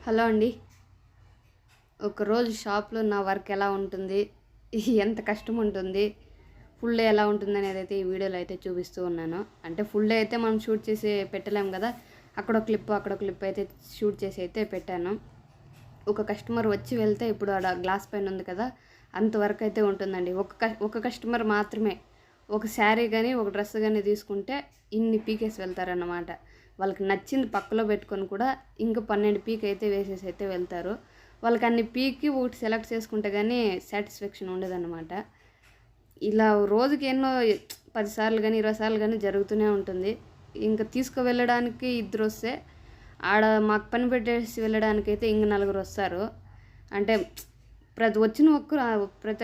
Hello అండి. ఒకరోజు షాప్లో నా వర్క్ ఎలా ఉంటుంది, ఎంత కష్టం ఉంటుంది, ఫుల్ డే ఎలా ఉంటుంది అనేది అయితే ఈ వీడియోలో అయితే చూపిస్తూ ఉన్నాను. అంటే ఫుల్ డే అయితే మనం షూట్ చేసి పెట్టలేము కదా, అక్కడ క్లిప్ అయితే షూట్ చేసి అయితే పెట్టాను. ఒక కస్టమర్ వచ్చి వెళ్తే ఇప్పుడు ఆడ గ్లాస్ పైన ఉంది కదా, అంతవరకు అయితే ఉంటుందండి. ఒక కస్టమర్ మాత్రమే ఒక శారీ కానీ ఒక డ్రెస్ కానీ తీసుకుంటే ఇన్ని పీకేసి వెళ్తారన్నమాట. వాళ్ళకి నచ్చింది పక్కలో పెట్టుకొని కూడా ఇంకా 12 పీక్ అయితే వేసేసి అయితే వెళ్తారు. వాళ్ళకి అన్ని పీకి ఒకటి సెలెక్ట్ చేసుకుంటే కానీ సాటిస్ఫాక్షన్ ఉండదన్నమాట. ఇలా రోజుకి ఎన్నో 10 సార్లు కానీ 20 సార్లు కానీ జరుగుతూనే ఉంటుంది. ఇంకా తీసుకువెళ్ళడానికి ఇద్దరు వస్తే ఆడ మాకు పని పెట్టేసి వెళ్ళడానికైతే ఇంక 4 వస్తారు. అంటే ప్రతి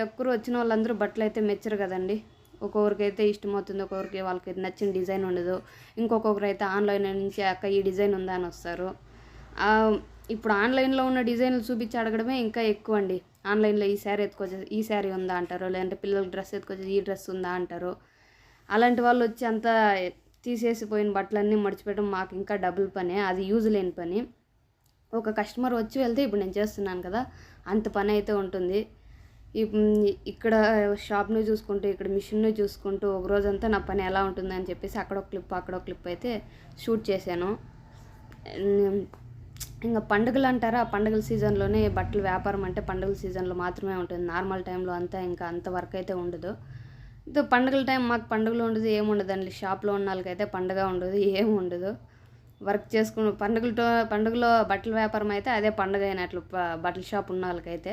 ఒక్కరు వచ్చిన వాళ్ళందరూ బట్టలు అయితే మెచ్చరు కదండి. ఒక్కొక్కరికైతే ఇష్టమవుతుంది, ఒక్కొక్కరికి వాళ్ళకి నచ్చిన డిజైన్ ఉండదు. ఇంకొకరు అయితే ఆన్లైన్ నుంచి అక్క ఈ డిజైన్ ఉందా అని వస్తారు. ఇప్పుడు ఆన్లైన్లో ఉన్న డిజైన్లు చూపించి అడగడమే ఇంకా ఎక్కువ అండి. ఆన్లైన్లో ఈ శారీ ఎత్తుకొచ్చేసి ఈ శారీ ఉందా అంటారు, లేదంటే పిల్లలకి డ్రెస్ ఎత్తుకొచ్చేసి ఈ డ్రెస్ ఉందా అంటారు. అలాంటి వాళ్ళు వచ్చి అంతా తీసేసి పోయిన బట్టలన్నీ మడిచిపెట్టడం మాకు ఇంకా డబుల్ పనే, అది యూజ్ లేని పని. ఒక కస్టమర్ వచ్చి వెళ్తే ఇప్పుడు నేను చేస్తున్నాను కదా, అంత పని అయితే ఉంటుంది. ఇక్కడ షాప్ని చూసుకుంటూ ఇక్కడ మిషన్ని చూసుకుంటూ ఒక రోజంతా నా పని ఎలా ఉంటుందని చెప్పేసి అక్కడ ఒక క్లిప్ అయితే షూట్ చేశాను. ఇంకా పండుగలు అంటారా, ఆ పండుగల సీజన్లోనే బట్టల వ్యాపారం అంటే పండుగల సీజన్లో మాత్రమే ఉంటుంది. నార్మల్ టైంలో అంతా ఇంకా అంత వర్క్ అయితే ఉండదు. పండుగల టైం మాకు పండుగలు ఉండదు, ఏముండదండి. షాప్లో ఉన్న వాళ్ళకైతే పండుగ ఉండదు, ఏమి ఉండదు. వర్క్ చేసుకుని పండుగలో బట్టల వ్యాపారం అయితే అదే పండుగ అయినట్లు, బట్టల షాప్ ఉన్న వాళ్ళకైతే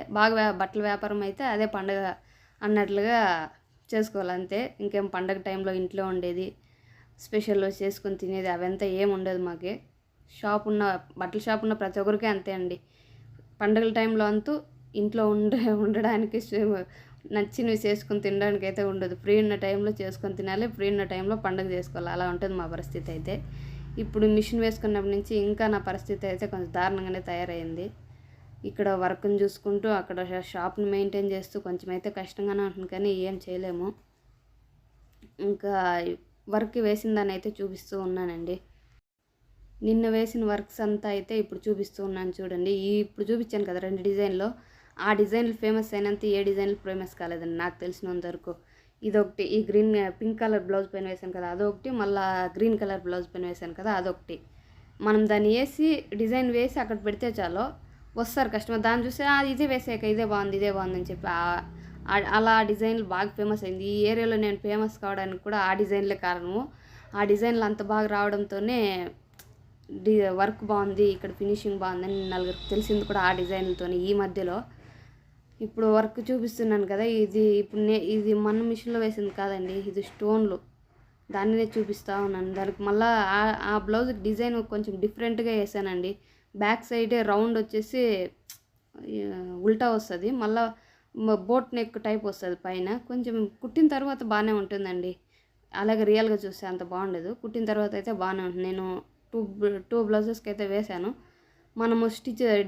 బట్టల వ్యాపారం అయితే అదే పండుగ అన్నట్లుగా చేసుకోవాలి అంతే. ఇంకేం పండుగ టైంలో ఇంట్లో ఉండేది స్పెషల్ చేసుకొని తినేది అవంతా ఏమి ఉండదు మాకి. బట్టల షాప్ ఉన్న ప్రతి ఒక్కరికి అంతే అండి. పండుగల టైంలో అంతూ ఇంట్లో ఉండడానికి నచ్చినవి చేసుకొని తినడానికి అయితే ఉండదు. ఫ్రీ ఉన్న టైంలో చేసుకొని తినాలి, ఫ్రీ ఉన్న టైంలో పండుగ చేసుకోవాలి, అలా ఉంటుంది మా పరిస్థితి అయితే. ఇప్పుడు మిషన్ వేసుకున్నప్పటి నుంచి ఇంకా నా పరిస్థితి అయితే కొంచెం దారుణంగానే తయారైంది. ఇక్కడ వర్క్ని చూసుకుంటూ అక్కడ షాప్ని మెయింటైన్ చేస్తూ కొంచెం అయితే కష్టంగానే ఉంటుంది, కానీ ఏం చేయలేము. ఇంకా వర్క్ వేసిన దాన్ని అయితే చూపిస్తూ ఉన్నానండి. నిన్న వేసిన వర్క్స్ అంతా అయితే ఇప్పుడు చూపిస్తూ ఉన్నాను చూడండి. ఇప్పుడు చూపించాను కదా 2 డిజైన్లో, ఆ డిజైన్లు ఫేమస్ అయినంత ఏ డిజైన్లు ఫేమస్ కాలేదండి నాకు తెలిసినంత వరకు. ఇదొకటి, ఈ పింక్ కలర్ బ్లౌజ్ పైన వేసాను కదా అదొకటి, మళ్ళీ గ్రీన్ కలర్ బ్లౌజ్ పైన వేసాను కదా అదొకటి. మనం దాన్ని వేసి డిజైన్ వేసి అక్కడ పెడితే చాలు వస్తారు కస్టమర్, దాన్ని చూసి ఇదే వేసాక ఇదే బాగుంది అని చెప్పి అలా డిజైన్లు బాగా ఫేమస్ అయింది. ఈ ఏరియాలో నేను ఫేమస్ కావడానికి కూడా ఆ డిజైన్లే కారణము. ఆ డిజైన్లు అంత బాగా రావడంతోనే వర్క్ బాగుంది, ఇక్కడ ఫినిషింగ్ బాగుందని నలుగురికి తెలిసింది కూడా ఆ డిజైన్లతోనే. ఈ మధ్యలో ఇప్పుడు వర్క్ చూపిస్తున్నాను కదా, ఇది మన మిషన్లో వేసింది కాదండి, ఇది స్టోన్లు, దాన్నే చూపిస్తూ ఉన్నాను. దానికి మళ్ళీ ఆ బ్లౌజ్ డిజైన్ కొంచెం డిఫరెంట్గా వేసానండి. బ్యాక్ సైడ్ రౌండ్ వచ్చేసి ఉల్టా వస్తుంది, మళ్ళీ బోట్ నెక్ టైప్ వస్తుంది పైన. కొంచెం కుట్టిన తర్వాత బాగానే ఉంటుందండి, అలాగే రియల్గా చూస్తే అంత బాగుండదు. కుట్టిన తర్వాత అయితే బాగానే ఉంటుంది. నేను టూ బ్లౌజెస్కి అయితే వేశాను. మనము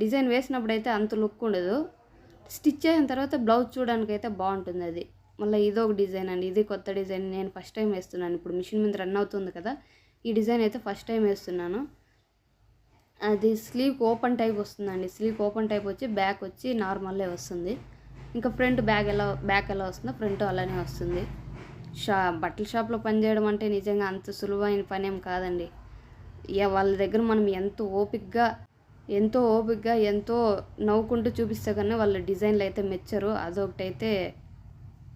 డిజైన్ వేసినప్పుడు అయితే అంత లుక్ ఉండదు, స్టిచ్ అయిన తర్వాత బ్లౌజ్ చూడడానికి అయితే బాగుంటుంది అది. మళ్ళీ ఇదొక డిజైన్ అండి, ఇది కొత్త డిజైన్, నేను ఫస్ట్ టైం వేస్తున్నాను. ఇప్పుడు మిషన్ మీద రన్ అవుతుంది కదా, ఈ డిజైన్ అయితే ఫస్ట్ టైం వేస్తున్నాను. అది స్లీవ్ ఓపెన్ టైప్ వస్తుందండి. స్లీవ్ ఓపెన్ టైప్ వచ్చి బ్యాక్ వచ్చి నార్మల్లే వస్తుంది. ఇంకా ఫ్రంట్ బ్యాక్ ఎలా వస్తుందో ఫ్రంట్ అలానే వస్తుంది. బట్టల షాప్లో పనిచేయడం అంటే నిజంగా అంత సులువైన పని ఏం కాదండి. వాళ్ళ దగ్గర మనం ఎంతో ఓపిక్గా ఎంతో నవ్వుకుంటూ చూపిస్తే కానీ వాళ్ళ డిజైన్లు అయితే మెచ్చరు. అదొకటైతే